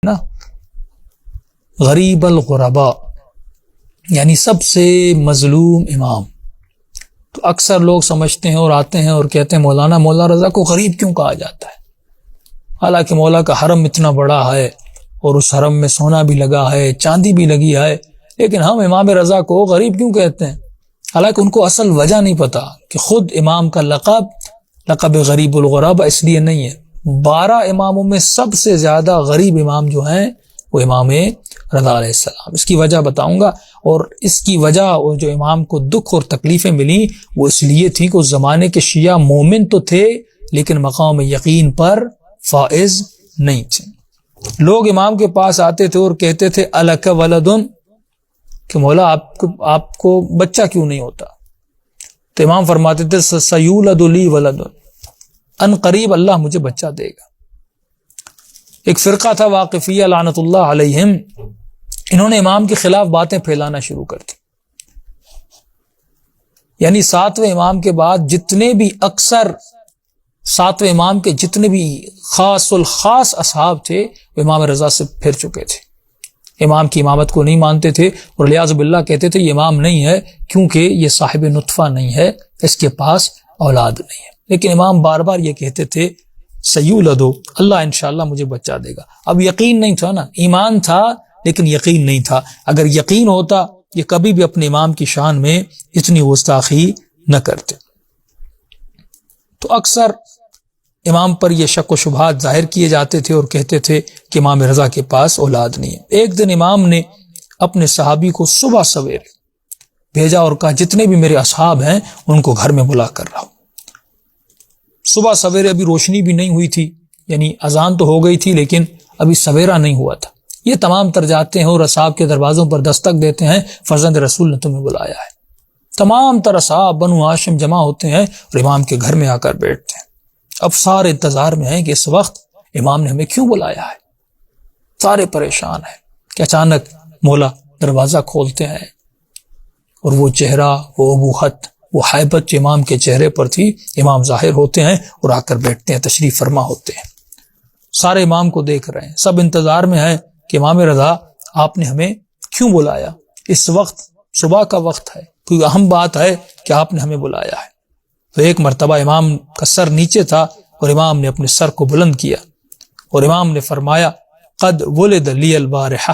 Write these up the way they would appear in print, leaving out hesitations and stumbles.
نا غریب الغربا یعنی سب سے مظلوم امام. تو اکثر لوگ سمجھتے ہیں اور آتے ہیں اور کہتے ہیں مولانا رضا کو غریب کیوں کہا جاتا ہے؟ حالانکہ مولا کا حرم اتنا بڑا ہے اور اس حرم میں سونا بھی لگا ہے، چاندی بھی لگی ہے، لیکن ہم امام رضا کو غریب کیوں کہتے ہیں؟ حالانکہ ان کو اصل وجہ نہیں پتا کہ خود امام کا لقب غریب الغربا اس لیے نہیں ہے. 12 اماموں میں سب سے زیادہ غریب امام جو ہیں وہ امام رضا علیہ السلام. اس کی وجہ بتاؤں گا، اور اس کی وجہ اور جو امام کو دکھ اور تکلیفیں ملی وہ اس لیے تھی کہ اس زمانے کے شیعہ مومن تو تھے لیکن مقام یقین پر فائز نہیں تھے. لوگ امام کے پاس آتے تھے اور کہتے تھے الک ولدن، کہ مولا آپ کو بچہ کیوں نہیں ہوتا؟ تو امام فرماتے تھے سیولد لی ولدن، ان قریب اللہ مجھے بچہ دے گا. ایک فرقہ تھا واقفیہ لعنت اللہ علیہم، انہوں نے امام کے خلاف باتیں پھیلانا شروع کر دی. یعنی 7ویں امام کے بعد جتنے بھی اکثر 7ویں امام کے جتنے بھی خاص الخاص اصحاب تھے وہ امام رضا سے پھر چکے تھے، امام کی امامت کو نہیں مانتے تھے اور لیاذ باللہ کہتے تھے یہ امام نہیں ہے کیونکہ یہ صاحب نطفہ نہیں ہے، اس کے پاس اولاد نہیں ہے. لیکن امام بار بار یہ کہتے تھے سیولدو، اللہ انشاءاللہ مجھے بچہ دے گا. اب یقین نہیں تھا نا، ایمان تھا لیکن یقین نہیں تھا. اگر یقین ہوتا یہ کبھی بھی اپنے امام کی شان میں اتنی گستاخی نہ کرتے. تو اکثر امام پر یہ شک و شبہات ظاہر کیے جاتے تھے اور کہتے تھے کہ امام رضا کے پاس اولاد نہیں ہے. ایک دن امام نے اپنے صحابی کو صبح سویرے بھیجا اور کہا جتنے بھی میرے اصحاب ہیں ان کو گھر میں بلا کر رہا ہوں. صبح سویرے ابھی روشنی بھی نہیں ہوئی تھی، یعنی اذان تو ہو گئی تھی لیکن ابھی سویرا نہیں ہوا تھا. یہ تمام تر جاتے ہیں اور اصحاب کے دروازوں پر دستک دیتے ہیں، فرزند رسول نے تمہیں بلایا ہے. تمام تر اصحاب بنو ہاشم جمع ہوتے ہیں اور امام کے گھر میں آ کر بیٹھتے ہیں. اب سارے انتظار میں ہیں کہ اس وقت امام نے ہمیں کیوں بلایا ہے. سارے پریشان ہیں کہ اچانک مولا دروازہ کھولتے ہیں اور وہ چہرہ، وہ ابوہت، وہ حیبت جو امام کے چہرے پر تھی، امام ظاہر ہوتے ہیں اور آ کر بیٹھتے ہیں، تشریف فرما ہوتے ہیں. سارے امام کو دیکھ رہے ہیں، سب انتظار میں ہیں کہ امام رضا آپ نے ہمیں کیوں بلایا. اس وقت صبح کا وقت ہے، کوئی اہم بات ہے کہ آپ نے ہمیں بلایا ہے. تو ایک مرتبہ امام کا سر نیچے تھا اور امام نے اپنے سر کو بلند کیا اور امام نے فرمایا قد ولد لی البارحہ،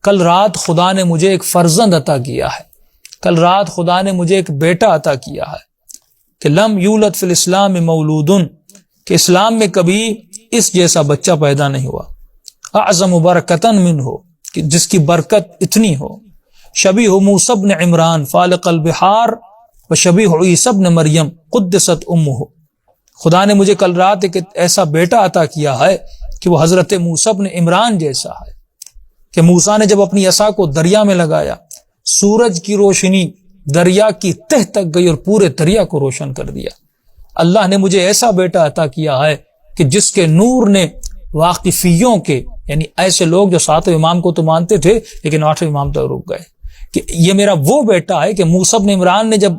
کل رات خدا نے مجھے ایک فرزند عطا کیا ہے، کل رات خدا نے مجھے ایک بیٹا عطا کیا ہے. کہ لم یولد فی الاسلام مولودن، کہ اسلام میں کبھی اس جیسا بچہ پیدا نہیں ہوا. اعظم برکتن من ہو، کہ جس کی برکت اتنی ہو. شبیہ موسیٰ بن عمران فالق البحار و شبیہ عیسیٰ بن مریم قدست امہ. خدا نے مجھے کل رات ایک ایسا بیٹا عطا کیا ہے کہ وہ حضرت موسیٰ بن عمران جیسا ہے. کہ موسیٰ نے جب اپنی عصا کو دریا میں لگایا، سورج کی روشنی دریا کی تہ تک گئی اور پورے دریا کو روشن کر دیا. اللہ نے مجھے ایسا بیٹا عطا کیا ہے کہ جس کے نور نے واقفیوں کے، یعنی ایسے لوگ جو 7ویں امام کو تو مانتے تھے لیکن 8ویں امام تک رک گئے، کہ یہ میرا وہ بیٹا ہے کہ موسیٰ بن عمران نے جب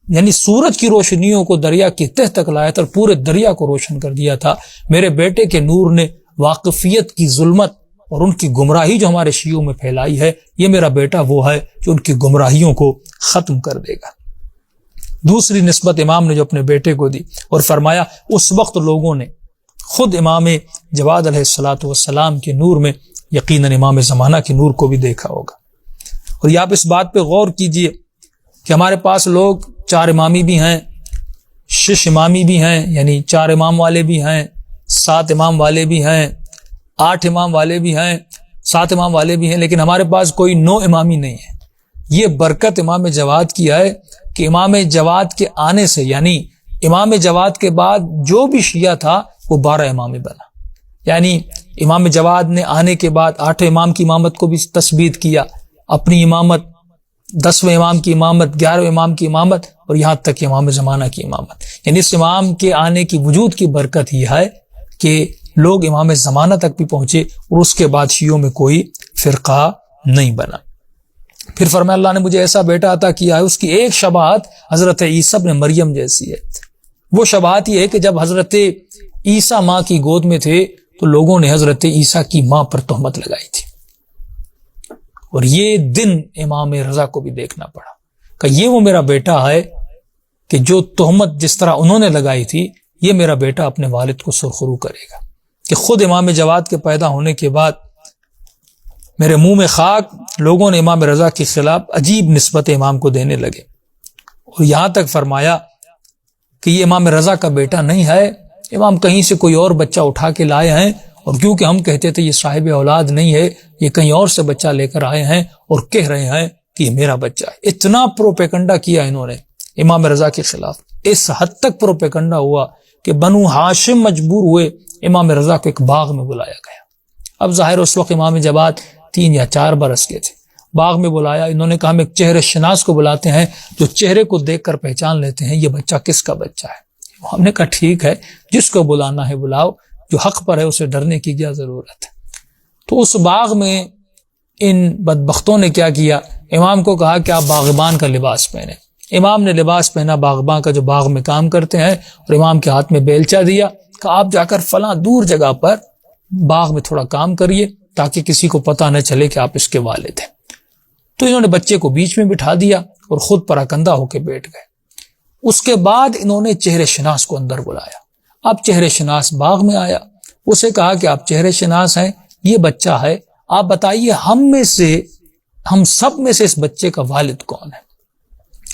یعنی سورج کی روشنیوں کو دریا کی تہ تک لایا تھا اور پورے دریا کو روشن کر دیا تھا. میرے بیٹے کے نور نے واقفیت کی ظلمت اور ان کی گمراہی جو ہمارے شیعوں میں پھیلائی ہے، یہ میرا بیٹا وہ ہے جو ان کی گمراہیوں کو ختم کر دے گا. دوسری نسبت امام نے جو اپنے بیٹے کو دی اور فرمایا اس وقت لوگوں نے خود امام جواد علیہ الصلوۃ والسلام کے نور میں یقیناً امام زمانہ کے نور کو بھی دیکھا ہوگا. اور یہ آپ اس بات پہ غور کیجئے کہ ہمارے پاس لوگ 4 امامی بھی ہیں، 6 امامی بھی ہیں، یعنی 4 امام والے بھی ہیں، 7 امام والے بھی ہیں، 8 امام والے بھی ہیں، 7 امام والے بھی ہیں، لیکن ہمارے پاس کوئی 9 امامی نہیں ہے. یہ برکت امام جواد کی ہے کہ امام جواد کے آنے سے، یعنی امام جواد کے بعد جو بھی شیعہ تھا وہ 12 امامی بنا. یعنی امام جواد نے آنے کے بعد 8 امام کی امامت کو بھی تثبیت کیا، اپنی امامت، 10ویں امام کی امامت، 11ویں امام کی امامت اور یہاں تک کہ امام زمانہ کی امامت. یعنی اس امام کے آنے کی وجود کی برکت یہ ہے کہ لوگ امام زمانہ تک بھی پہنچے اور اس کے بعد شیعوں میں کوئی فرقہ نہیں بنا. پھر فرمایا اللہ نے مجھے ایسا بیٹا عطا کیا ہے، اس کی ایک شباہت حضرت عیسیٰ ابن مریم جیسی ہے. وہ شباہت یہ ہے کہ جب حضرت عیسیٰ ماں کی گود میں تھے تو لوگوں نے حضرت عیسیٰ کی ماں پر تہمت لگائی تھی، اور یہ دن امام رضا کو بھی دیکھنا پڑا کہ یہ وہ میرا بیٹا ہے کہ جو تہمت جس طرح انہوں نے لگائی تھی یہ میرا بیٹا اپنے والد کو سرخرو کرے گا، کہ خود امام جواد کے پیدا ہونے کے بعد میرے منہ میں خاک لوگوں نے امام رضا کے خلاف عجیب نسبت امام کو دینے لگے، اور یہاں تک فرمایا کہ یہ امام رضا کا بیٹا نہیں ہے، امام کہیں سے کوئی اور بچہ اٹھا کے لائے ہیں، اور کیونکہ ہم کہتے تھے یہ صاحب اولاد نہیں ہے، یہ کہیں اور سے بچہ لے کر آئے ہیں اور کہہ رہے ہیں کہ یہ میرا بچہ ہے۔ اتنا پروپیگنڈا کیا انہوں نے امام رضا کے خلاف، اس حد تک پروپیگنڈا ہوا کہ بنو ہاشم مجبور ہوئے امام رضا کو ایک باغ میں بلایا گیا۔ اب ظاہر اس وقت امام جواد 3 یا 4 برس کے تھے، باغ میں بلایا، انہوں نے کہا ہم ایک چہرے شناس کو بلاتے ہیں جو چہرے کو دیکھ کر پہچان لیتے ہیں یہ بچہ کس کا بچہ ہے۔ ہم نے کہا ٹھیک ہے، جس کو بلانا ہے بلاؤ، جو حق پر ہے اسے ڈرنے کی کیا ضرورت ہے۔ تو اس باغ میں ان بدبختوں نے کیا کیا، امام کو کہا کہ آپ باغبان کا لباس پہنے۔ امام نے لباس پہنا باغبان کا جو باغ میں کام کرتے ہیں، اور امام کے ہاتھ میں بیلچہ دیا کہ آپ جا کر فلاں دور جگہ پر باغ میں تھوڑا کام کریے تاکہ کسی کو پتہ نہ چلے کہ آپ اس کے والد ہیں۔ تو انہوں نے بچے کو بیچ میں بٹھا دیا اور خود پراکندہ ہو کے بیٹھ گئے۔ اس کے بعد انہوں نے چہرے شناس کو اندر بلایا۔ اب چہرے شناس باغ میں آیا، اسے کہا کہ آپ چہرے شناس ہیں، یہ بچہ ہے، آپ بتائیے ہم سب میں سے اس بچے کا والد کون ہے؟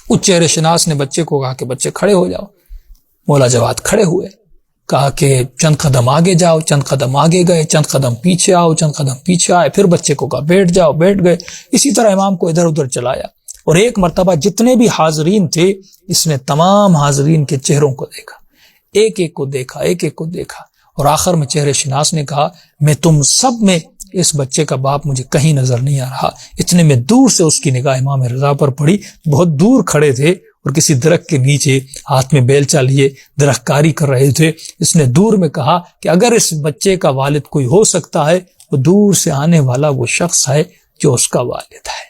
اس چہرے شناس نے بچے کو کہا کہ بچے کھڑے ہو جاؤ۔ مولا جواد کھڑے ہوئے، کہا کہ چند قدم آگے جاؤ، چند قدم آگے گئے، چند قدم پیچھے آؤ، چند قدم پیچھے آئے، پھر بچے کو کہا بیٹھ جاؤ، بیٹھ گئے۔ اسی طرح امام کو ادھر ادھر چلایا، اور ایک مرتبہ جتنے بھی حاضرین تھے اس نے تمام حاضرین کے چہروں کو دیکھا، ایک ایک کو دیکھا، ایک ایک کو دیکھا، اور آخر میں چہرے شناس نے کہا میں تم سب میں اس بچے کا باپ مجھے کہیں نظر نہیں آ رہا۔ اتنے میں دور سے اس کی نگاہ امام رضا پر پڑی، بہت دور کھڑے تھے اور کسی درخت کے نیچے ہاتھ میں بیلچہ لیے درخت کاری کر رہے تھے۔ اس نے دور میں کہا کہ اگر اس بچے کا والد کوئی ہو سکتا ہے وہ دور سے آنے والا وہ شخص ہے جو اس کا والد ہے۔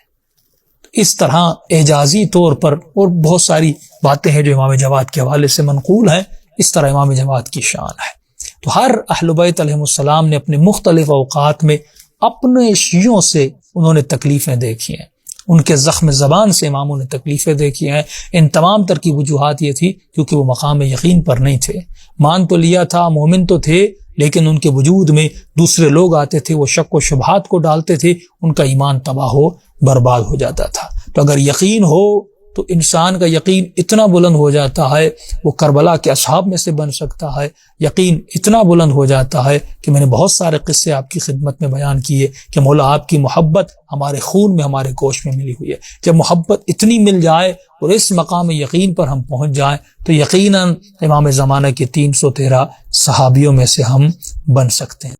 اس طرح اعجازی طور پر، اور بہت ساری باتیں ہیں جو امام جواد کے حوالے سے منقول ہیں، اس طرح امام جواد کی شان ہے۔ تو ہر اہل بیت علیہ السلام نے اپنے مختلف اوقات میں اپنے شیعوں سے انہوں نے تکلیفیں دیکھی ہیں، ان کے زخم زبان سے اماموں نے تکلیفیں دیکھی ہیں۔ ان تمام تر کی وجوہات یہ تھی کیونکہ وہ مقام یقین پر نہیں تھے، مان تو لیا تھا، مومن تو تھے، لیکن ان کے وجود میں دوسرے لوگ آتے تھے، وہ شک و شبہات کو ڈالتے تھے، ان کا ایمان تباہ ہو برباد ہو جاتا تھا۔ تو اگر یقین ہو تو انسان کا یقین اتنا بلند ہو جاتا ہے وہ کربلا کے اصحاب میں سے بن سکتا ہے، یقین اتنا بلند ہو جاتا ہے کہ میں نے بہت سارے قصے آپ کی خدمت میں بیان کیے کہ مولا آپ کی محبت ہمارے خون میں، ہمارے گوشت میں ملی ہوئی ہے۔ جب محبت اتنی مل جائے اور اس مقام یقین پر ہم پہنچ جائیں تو یقیناً امام زمانہ کے 313 صحابیوں میں سے ہم بن سکتے ہیں۔